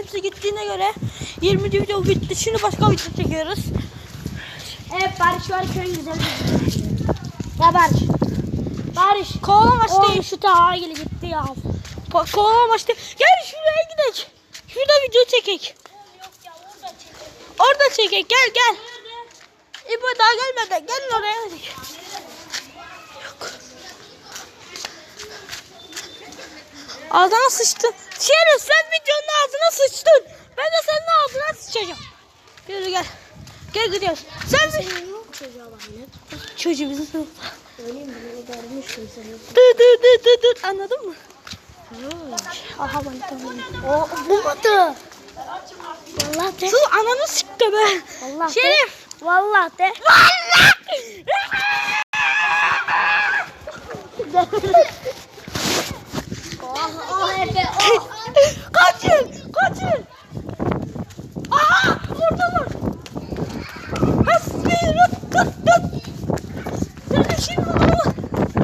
hepsi gittiğine göre 20 video bitti. Şimdi başka video çekiyoruz. Evet Barış var köyün güzel bir video. Ya Barış. Barış. Kovalamaç değil. Şu taha gibi gitti ya. Kovalamaç değil. Gel şuraya gidelim. Şurada video çekek. Yok ya orada çekelim. Orada çekek. Gel gel. İbo daha gelmeden gelin oraya. Yok. Ağzına sıçtın. Şerif sen videonun ağzına sıçtın. Ben de senin ağzına sıçacağım. Yürü gel. Gel gidiyoruz. Sen mi? Yok çocuğa bak ne? Çocuğu bizim sınıfta. Söyleyeyim bunu görmüştüm seni. Dur. Anladın mı? Aha ben tamam. O bulmadı. Vallahi de. Sus ananı sıktı be. Vallahi Şerif. de. Vallahi de. Vallahi. Oh Efe oh.